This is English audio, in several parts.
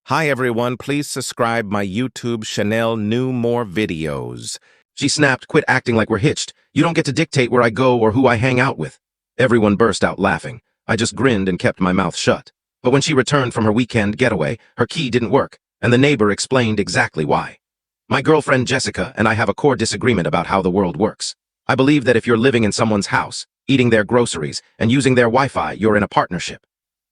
Hi everyone, please subscribe my YouTube channel new more videos. She snapped, quit acting like we're hitched. You don't get to dictate where I go or who I hang out with. Everyone burst out laughing. I just grinned and kept my mouth shut. But when she returned from her weekend getaway, her key didn't work, and the neighbor explained exactly why. My girlfriend Jessica and I have a core disagreement about how the world works. I believe that if you're living in someone's house, eating their groceries, and using their Wi-Fi, you're in a partnership.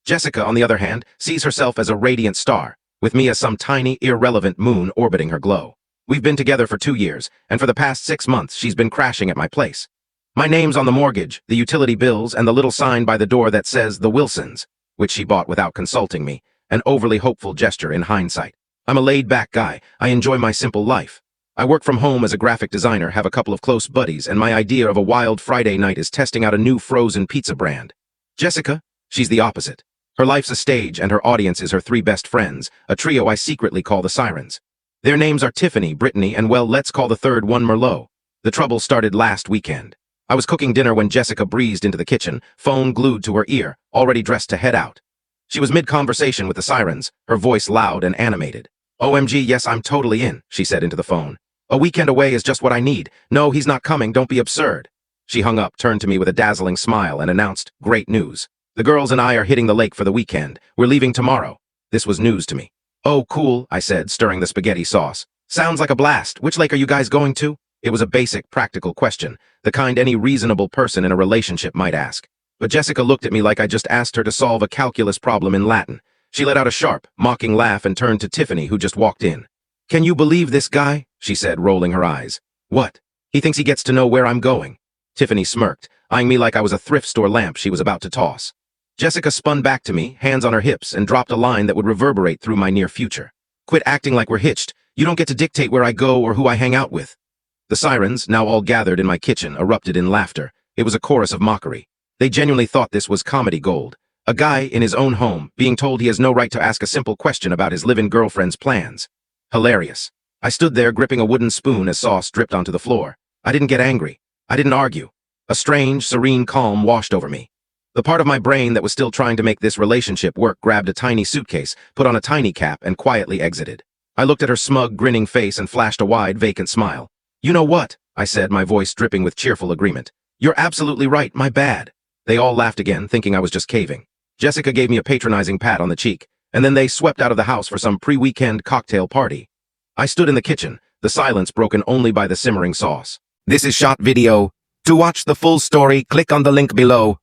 Jessica, on the other hand, sees herself as a radiant star, with me as some tiny, irrelevant moon orbiting her glow. We've been together for 2 years, and for the past 6 months she's been crashing at my place. My name's on the mortgage, the utility bills, and the little sign by the door that says The Wilsons, which she bought without consulting me, an overly hopeful gesture in hindsight. I'm a laid-back guy. I enjoy my simple life. I work from home as a graphic designer, have a couple of close buddies, and my idea of a wild Friday night is testing out a new frozen pizza brand. Jessica? She's the opposite. Her life's a stage, and her audience is her 3 best friends, a trio I secretly call the Sirens. Their names are Tiffany, Brittany, and well, let's call the third one Merlot. The trouble started last weekend. I was cooking dinner when Jessica breezed into the kitchen, phone glued to her ear, already dressed to head out. She was mid-conversation with the Sirens, her voice loud and animated. "OMG, yes, I'm totally in," she said into the phone. "A weekend away is just what I need. No, he's not coming, don't be absurd." She hung up, turned to me with a dazzling smile, and announced, "Great news. The girls and I are hitting the lake for the weekend. We're leaving tomorrow." This was news to me. "Oh, cool," I said, stirring the spaghetti sauce. "Sounds like a blast. Which lake are you guys going to?" It was a basic, practical question, the kind any reasonable person in a relationship might ask. But Jessica looked at me like I just asked her to solve a calculus problem in Latin. She let out a sharp, mocking laugh and turned to Tiffany, who just walked in. "Can you believe this guy?" she said, rolling her eyes. "What? He thinks he gets to know where I'm going." Tiffany smirked, eyeing me like I was a thrift store lamp she was about to toss. Jessica spun back to me, hands on her hips, and dropped a line that would reverberate through my near future. "Quit acting like we're hitched. You don't get to dictate where I go or who I hang out with." The Sirens, now all gathered in my kitchen, erupted in laughter. It was a chorus of mockery. They genuinely thought this was comedy gold. A guy in his own home, being told he has no right to ask a simple question about his live-in girlfriend's plans. Hilarious. I stood there gripping a wooden spoon as sauce dripped onto the floor. I didn't get angry. I didn't argue. A strange, serene calm washed over me. The part of my brain that was still trying to make this relationship work grabbed a tiny suitcase, put on a tiny cap, and quietly exited. I looked at her smug, grinning face and flashed a wide, vacant smile. "You know what?" I said, my voice dripping with cheerful agreement. "You're absolutely right, my bad." They all laughed again, thinking I was just caving. Jessica gave me a patronizing pat on the cheek, and then they swept out of the house for some pre-weekend cocktail party. I stood in the kitchen, the silence broken only by the simmering sauce. This is shot video. To watch the full story, click on the link below.